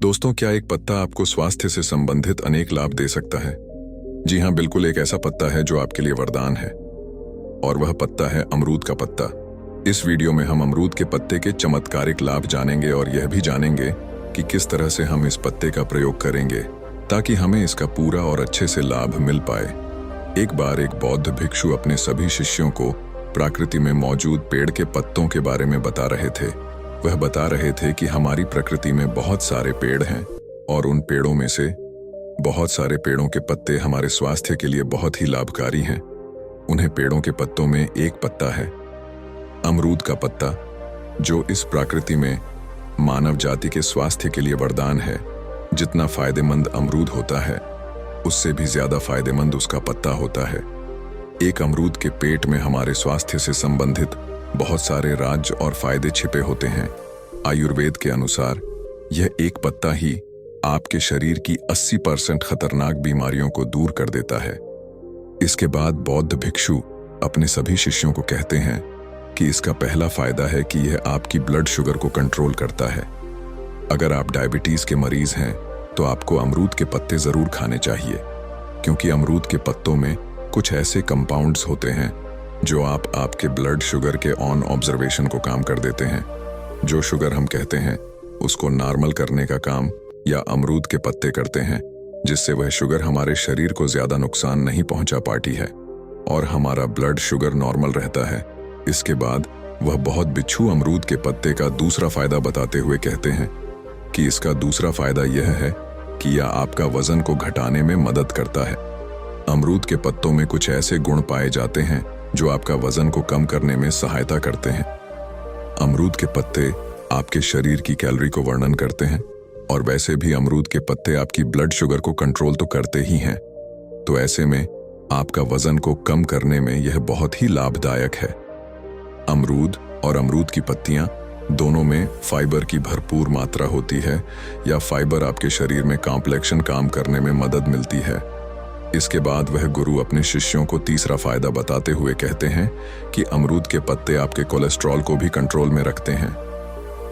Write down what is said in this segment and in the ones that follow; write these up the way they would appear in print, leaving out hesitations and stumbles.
दोस्तों, क्या एक पत्ता आपको स्वास्थ्य से संबंधित अनेक लाभ दे सकता है? जी हाँ, बिल्कुल एक ऐसा पत्ता है जो आपके लिए वरदान है, और वह पत्ता है अमरूद का पत्ता। इस वीडियो में हम अमरूद के पत्ते के चमत्कारिक लाभ जानेंगे और यह भी जानेंगे कि किस तरह से हम इस पत्ते का प्रयोग करेंगे ताकि हमें इसका पूरा और अच्छे से लाभ मिल पाए। एक बार एक बौद्ध भिक्षु अपने सभी शिष्यों को प्रकृति में मौजूद पेड़ के पत्तों के बारे में बता रहे थे। वह बता रहे थे कि हमारी प्रकृति में बहुत सारे पेड़ हैं और उन पेड़ों में से बहुत सारे पेड़ों के पत्ते हमारे स्वास्थ्य के लिए बहुत ही लाभकारी हैं। उन्हें पेड़ों के पत्तों में एक पत्ता है, अमरूद का पत्ता, जो इस प्रकृति में मानव जाति के स्वास्थ्य के लिए वरदान है। जितना फायदेमंद अमरूद होता है, उससे भी ज्यादा फायदेमंद उसका पत्ता होता है। एक अमरूद के पेट में हमारे स्वास्थ्य से संबंधित बहुत सारे राज और फायदे छिपे होते हैं। आयुर्वेद के अनुसार यह एक पत्ता ही आपके शरीर की 80% खतरनाक बीमारियों को दूर कर देता है। इसके बाद बौद्ध भिक्षु अपने सभी शिष्यों को कहते हैं कि इसका पहला फायदा है कि यह आपकी ब्लड शुगर को कंट्रोल करता है। अगर आप डायबिटीज के मरीज हैं तो आपको अमरूद के पत्ते जरूर खाने चाहिए, क्योंकि अमरूद के पत्तों में कुछ ऐसे कंपाउंड्स होते हैं जो आपके ब्लड शुगर के ऑन ऑब्जर्वेशन को काम कर देते हैं। जो शुगर हम कहते हैं उसको नॉर्मल करने का काम या अमरूद के पत्ते करते हैं, जिससे वह शुगर हमारे शरीर को ज्यादा नुकसान नहीं पहुंचा पाती है और हमारा ब्लड शुगर नॉर्मल रहता है। इसके बाद वह बहुत बिच्छू अमरूद के पत्ते का दूसरा फायदा बताते हुए कहते हैं कि इसका दूसरा फायदा यह है कि यह आपका वजन को घटाने में मदद करता है। अमरूद के पत्तों में कुछ ऐसे गुण पाए जाते हैं जो आपका वजन को कम करने में सहायता करते हैं। अमरूद के पत्ते आपके शरीर की कैलोरी को वर्णन करते हैं, और वैसे भी अमरूद के पत्ते आपकी ब्लड शुगर को कंट्रोल तो करते ही हैं। तो ऐसे में आपका वजन को कम करने में यह बहुत ही लाभदायक है। अमरूद और अमरूद की पत्तियां दोनों में फाइबर की भरपूर मात्रा होती है, या फाइबर आपके शरीर में कॉम्प्लेक्शन काम करने में मदद मिलती है। इसके बाद वह गुरु अपने शिष्यों को तीसरा फायदा बताते हुए कहते हैं कि अमरूद के पत्ते आपके कोलेस्ट्रॉल को भी कंट्रोल में रखते हैं।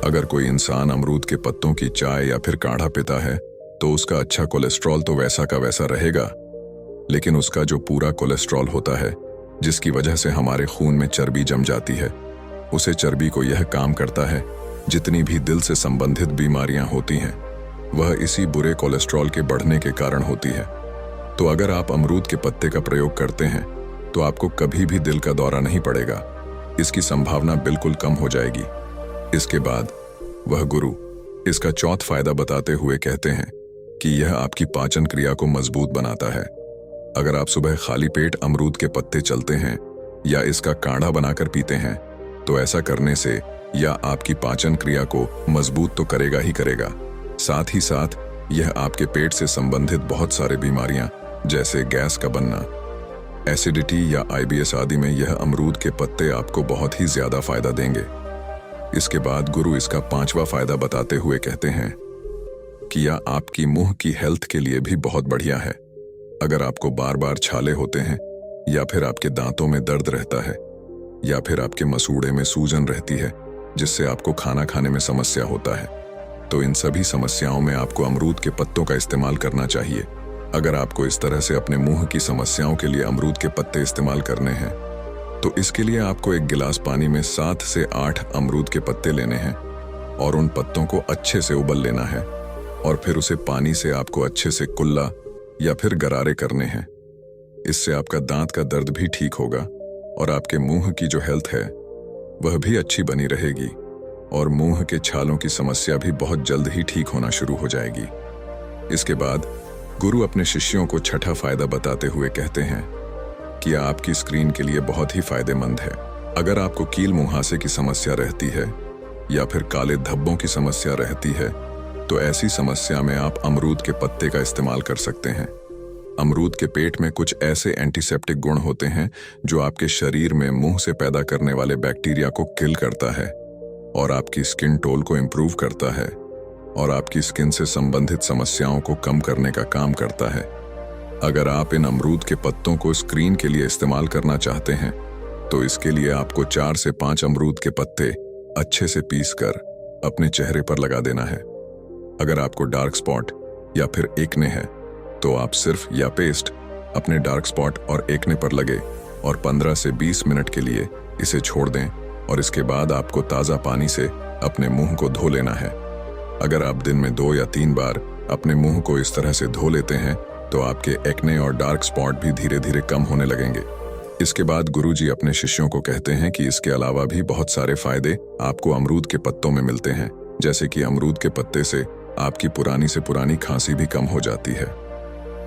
अगर कोई इंसान अमरूद के पत्तों की चाय या फिर काढ़ा पीता है तो उसका अच्छा कोलेस्ट्रॉल तो वैसा का वैसा रहेगा, लेकिन उसका जो पूरा कोलेस्ट्रॉल होता है, जिसकी वजह से हमारे खून में चर्बी जम जाती है, उसे चर्बी को यह काम करता है। जितनी भी दिल से संबंधित बीमारियां होती हैं वह इसी बुरे कोलेस्ट्रॉल के बढ़ने के कारण होती है। तो अगर आप अमरूद के पत्ते का प्रयोग करते हैं तो आपको कभी भी दिल का दौरा नहीं पड़ेगा, इसकी संभावना बिल्कुल कम हो जाएगी। इसके बाद वह गुरु इसका चौथा फायदा बताते हुए कहते हैं कि यह आपकी पाचन क्रिया को मजबूत बनाता है। अगर आप सुबह खाली पेट अमरूद के पत्ते चलते हैं या इसका काढ़ा बनाकर पीते हैं तो ऐसा करने से यह आपकी पाचन क्रिया को मजबूत तो करेगा ही करेगा, साथ ही साथ यह आपके पेट से संबंधित बहुत सारे बीमारियां जैसे गैस का बनना, एसिडिटी या IBS आदि में यह अमरूद के पत्ते आपको बहुत ही ज्यादा फायदा देंगे। इसके बाद गुरु इसका पांचवा फायदा बताते हुए कहते हैं कि यह आपकी मुंह की हेल्थ के लिए भी बहुत बढ़िया है। अगर आपको बार बार छाले होते हैं, या फिर आपके दांतों में दर्द रहता है, या फिर आपके मसूड़े में सूजन रहती है जिससे आपको खाना खाने में समस्या होता है, तो इन सभी समस्याओं में आपको अमरूद के पत्तों का इस्तेमाल करना चाहिए। अगर आपको इस तरह से अपने मुंह की समस्याओं के लिए अमरूद के पत्ते इस्तेमाल करने हैं तो इसके लिए आपको एक गिलास पानी में 7 से 8 अमरूद के पत्ते लेने हैं और उन पत्तों को अच्छे से उबल लेना है, और फिर उसे पानी से आपको अच्छे से कुल्ला या फिर गरारे करने हैं। इससे आपका दांत का दर्द भी ठीक होगा और आपके मुंह की जो हेल्थ है वह भी अच्छी बनी रहेगी, और मुंह के छालों की समस्या भी बहुत जल्द ही ठीक होना शुरू हो जाएगी। इसके बाद गुरु अपने शिष्यों को छठा फायदा बताते हुए कहते हैं कि आपकी स्किन के लिए बहुत ही फायदेमंद है। अगर आपको कील मुहासे की समस्या रहती है या फिर काले धब्बों की समस्या रहती है तो ऐसी समस्या में आप अमरूद के पत्ते का इस्तेमाल कर सकते हैं। अमरूद के पेट में कुछ ऐसे एंटीसेप्टिक गुण होते हैं जो आपके शरीर में मुंह से पैदा करने वाले बैक्टीरिया को किल करता है और आपकी स्किन टोन को इम्प्रूव करता है और आपकी स्किन से संबंधित समस्याओं को कम करने का काम करता है। अगर आप इन अमरूद के पत्तों को स्क्रीन के लिए इस्तेमाल करना चाहते हैं तो इसके लिए आपको 4 से 5 अमरूद के पत्ते अच्छे से पीसकर अपने चेहरे पर लगा देना है। अगर आपको डार्क स्पॉट या फिर एकने है तो आप सिर्फ या पेस्ट अपने डार्क स्पॉट और एकने पर लगे और 15 से 20 मिनट के लिए इसे छोड़ दें और इसके बाद आपको ताज़ा पानी से अपने मुंह को धो लेना है। अगर आप दिन में 2 या 3 बार अपने मुंह को इस तरह से धो लेते हैं तो आपके एक्ने और डार्क स्पॉट भी धीरे धीरे कम होने लगेंगे। इसके बाद गुरुजी अपने शिष्यों को कहते हैं कि इसके अलावा भी बहुत सारे फायदे आपको अमरूद के पत्तों में मिलते हैं, जैसे कि अमरूद के पत्ते से आपकी पुरानी से पुरानी खांसी भी कम हो जाती है।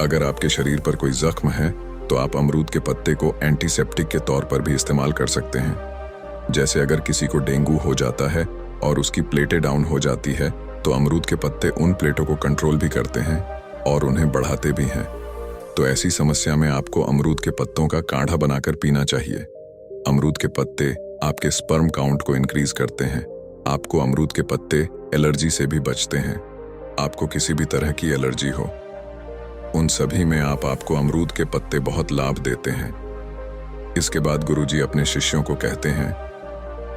अगर आपके शरीर पर कोई जख्म है तो आप अमरूद के पत्ते को एंटीसेप्टिक के तौर पर भी इस्तेमाल कर सकते हैं। जैसे अगर किसी को डेंगू हो जाता है और उसकी प्लेटें डाउन हो जाती है तो अमरूद के पत्ते उन प्लेटों को कंट्रोल भी करते हैं और उन्हें बढ़ाते भी हैं। तो ऐसी समस्या में आपको अमरूद के पत्तों का काढ़ा बनाकर पीना चाहिए। अमरूद के पत्ते आपके स्पर्म काउंट को इंक्रीज करते हैं। आपको अमरूद के पत्ते एलर्जी से भी बचते हैं। आपको किसी भी तरह की एलर्जी हो उन सभी में आपको अमरूद के पत्ते बहुत लाभ देते हैं। इसके बाद गुरुजी अपने शिष्यों को कहते हैं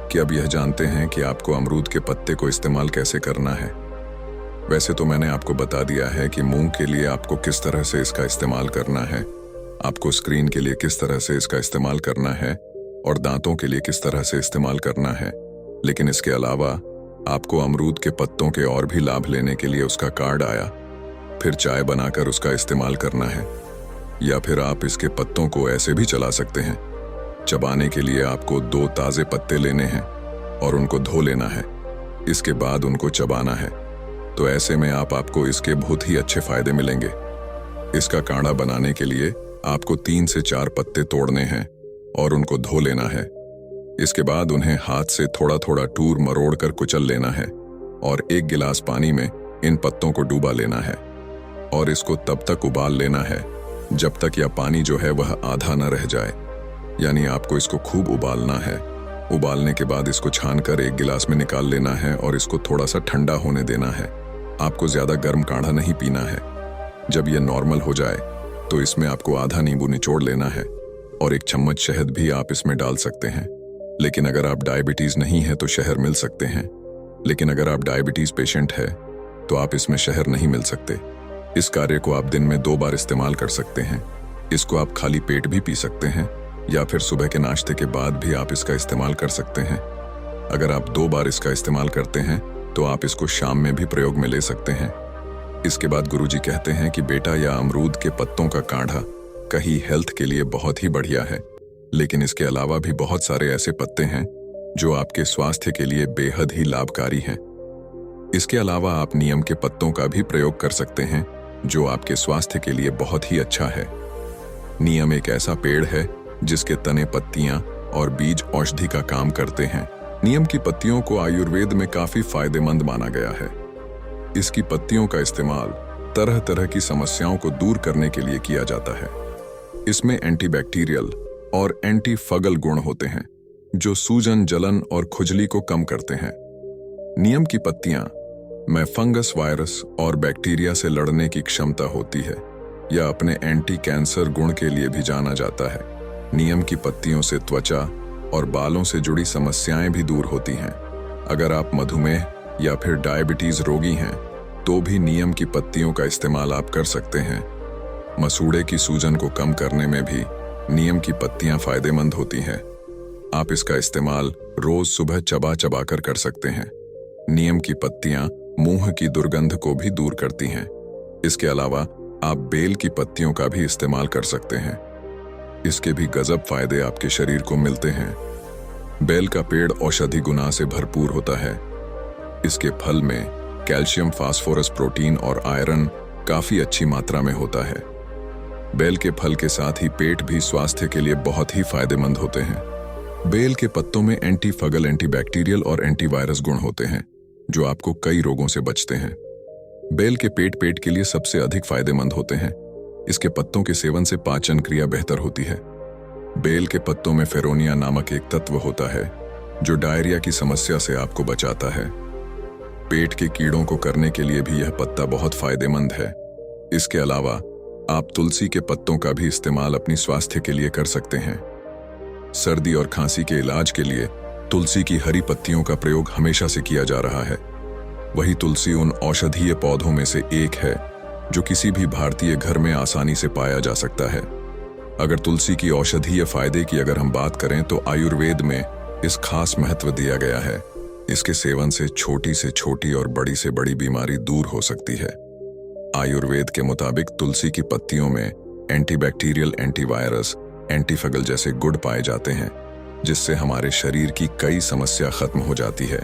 कि अब यह जानते हैं कि आपको अमरूद के पत्ते को इस्तेमाल कैसे करना है। वैसे तो मैंने आपको बता दिया है कि मुंह के लिए आपको किस तरह से इसका इस्तेमाल करना है, आपको स्क्रीन के लिए किस तरह से इसका इस्तेमाल करना है और दांतों के लिए किस तरह से इस्तेमाल करना है, लेकिन इसके अलावा आपको अमरूद के पत्तों के और भी लाभ लेने के लिए उसका कार्ड आया। फिर चाय बनाकर उसका इस्तेमाल करना है या फिर आप इसके पत्तों को ऐसे भी चला सकते हैं। चबाने के लिए आपको 2 ताज़े पत्ते लेने हैं और उनको धो लेना है, इसके बाद उनको चबाना है। तो ऐसे में आपको इसके बहुत ही अच्छे फायदे मिलेंगे। इसका काढ़ा बनाने के लिए आपको 3 से 4 पत्ते तोड़ने हैं और उनको धो लेना है। इसके बाद उन्हें हाथ से थोड़ा थोड़ा टूर मरोड़ कर कुचल लेना है और 1 गिलास पानी में इन पत्तों को डूबा लेना है और इसको तब तक उबाल लेना है जब तक यह पानी जो है वह आधा न रह जाए, यानी आपको इसको खूब उबालना है। उबालने के बाद इसको छानकर 1 गिलास में निकाल लेना है और इसको थोड़ा सा ठंडा होने देना है। आपको ज्यादा गर्म काढ़ा नहीं पीना है। जब यह नॉर्मल हो जाए तो इसमें आपको आधा नींबू निचोड़ लेना है और 1 चम्मच शहद भी आप इसमें डाल सकते हैं। लेकिन अगर आप डायबिटीज नहीं है तो शहद मिल सकते हैं, लेकिन अगर आप डायबिटीज पेशेंट है तो आप इसमें शहद नहीं मिल सकते। इस कार्य को आप दिन में 2 बार इस्तेमाल कर सकते हैं। इसको आप खाली पेट भी पी सकते हैं या फिर सुबह के नाश्ते के बाद भी आप इसका इस्तेमाल कर सकते हैं। अगर आप 2 बार इसका इस्तेमाल करते हैं तो आप इसको शाम में भी प्रयोग में ले सकते हैं। इसके बाद गुरुजी कहते हैं कि बेटा, यह अमरूद के पत्तों का काढ़ा कहीं हेल्थ के लिए बहुत ही बढ़िया है, लेकिन इसके अलावा भी बहुत सारे ऐसे पत्ते हैं जो आपके स्वास्थ्य के लिए बेहद ही लाभकारी हैं। इसके अलावा आप नीम के पत्तों का भी प्रयोग कर सकते हैं जो आपके स्वास्थ्य के लिए बहुत ही अच्छा है। नीम एक ऐसा पेड़ है जिसके तने, पत्तियां और बीज औषधि का काम करते हैं। नीम की पत्तियों को आयुर्वेद में काफी फायदेमंद माना गया है। इसकी पत्तियों का इस्तेमाल तरह तरह की समस्याओं को दूर करने के लिए किया जाता है। इसमें एंटीबैक्टीरियल और एंटी फंगल गुण होते हैं जो सूजन, जलन और खुजली को कम करते हैं। नीम की पत्तियां में फंगस, वायरस और बैक्टीरिया से लड़ने की क्षमता होती है। यह अपने एंटी कैंसर गुण के लिए भी जाना जाता है। नीम की पत्तियों से त्वचा और बालों से जुड़ी समस्याएं भी दूर होती हैं। अगर आप मधुमेह या फिर डायबिटीज रोगी हैं तो भी नीम की पत्तियों का इस्तेमाल आप कर सकते हैं। मसूड़े की सूजन को कम करने में भी नीम की पत्तियां फायदेमंद होती हैं। आप इसका इस्तेमाल रोज सुबह चबा चबा कर सकते हैं। नीम की पत्तियां मुंह की दुर्गंध को भी दूर करती हैं। इसके अलावा आप बेल की पत्तियों का भी इस्तेमाल कर सकते हैं। इसके भी गजब फायदे आपके शरीर को मिलते हैं। बेल का पेड़ औषधि गुना से भरपूर होता है। इसके फल में कैल्शियम, फास्फोरस, प्रोटीन और आयरन काफी अच्छी मात्रा में होता है। बेल के फल के साथ ही पेट भी स्वास्थ्य के लिए बहुत ही फायदेमंद होते हैं। बेल के पत्तों में एंटी फंगल, एंटीबैक्टीरियल और एंटीवायरस गुण होते हैं जो आपको कई रोगों से बचते हैं। बेल के पेट के लिए सबसे अधिक फायदेमंद होते हैं। इसके पत्तों के सेवन से पाचन क्रिया बेहतर होती है। बेल के पत्तों में फेरोनिया नामक एक तत्व होता है जो डायरिया की समस्या से आपको बचाता है। पेट के कीड़ों को करने के लिए भी यह पत्ता बहुत फायदेमंद है। इसके अलावा आप तुलसी के पत्तों का भी इस्तेमाल अपनी स्वास्थ्य के लिए कर सकते हैं। सर्दी और खांसी के इलाज के लिए तुलसी की हरी पत्तियों का प्रयोग हमेशा से किया जा रहा है। वही तुलसी उन औषधीय पौधों में से एक है जो किसी भी भारतीय घर में आसानी से पाया जा सकता है। अगर तुलसी की औषधीय फायदे की अगर हम बात करें तो आयुर्वेद में इस खास महत्व दिया गया है। इसके सेवन से छोटी और बड़ी से बड़ी बीमारी दूर हो सकती है। आयुर्वेद के मुताबिक तुलसी की पत्तियों में एंटीबैक्टीरियल, एंटीवायरस, एंटीफंगल जैसे गुण पाए जाते हैं, जिससे हमारे शरीर की कई समस्या खत्म हो जाती है।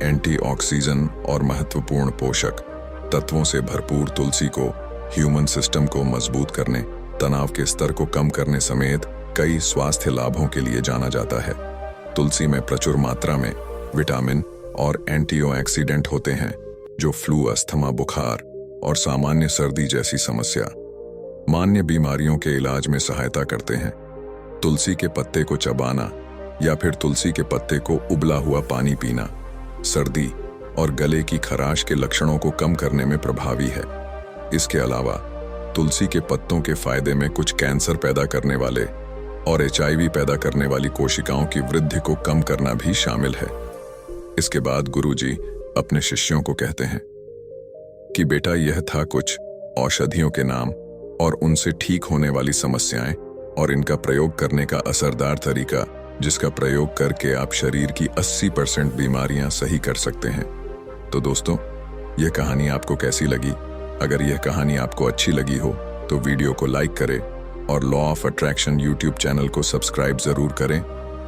एंटीऑक्सीजन और महत्वपूर्ण पोषक तत्वों से भरपूर तुलसी को ह्यूमन सिस्टम को मजबूत करने, तनाव के स्तर को कम करने समेत कई स्वास्थ्य लाभों के लिए जाना जाता है। तुलसी में प्रचुर मात्रा में विटामिन और एंटीऑक्सीडेंट होते हैं जो फ्लू, अस्थमा, बुखार और सामान्य सर्दी जैसी समस्या मान्य बीमारियों के इलाज में सहायता करते हैं। तुलसी के पत्ते को चबाना या फिर तुलसी के पत्ते को उबला हुआ पानी पीना सर्दी और गले की खराश के लक्षणों को कम करने में प्रभावी है। इसके अलावा तुलसी के पत्तों के फायदे में कुछ कैंसर पैदा करने वाले और HIV पैदा करने वाली कोशिकाओं की वृद्धि को कम करना भी शामिल है। इसके बाद गुरुजी अपने शिष्यों को कहते हैं कि बेटा, यह था कुछ औषधियों के नाम और उनसे ठीक होने वाली समस्याएं और इनका प्रयोग करने का असरदार तरीका, जिसका प्रयोग करके आप शरीर की 80% बीमारियां सही कर सकते हैं। तो दोस्तों, यह कहानी आपको कैसी लगी? अगर यह कहानी आपको अच्छी लगी हो तो वीडियो को लाइक करें और law of attraction YouTube channel को सब्सक्राइब जरूर करें।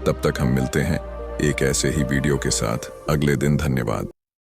तब तक हम मिलते हैं एक ऐसे ही वीडियो के साथ अगले दिन। धन्यवाद।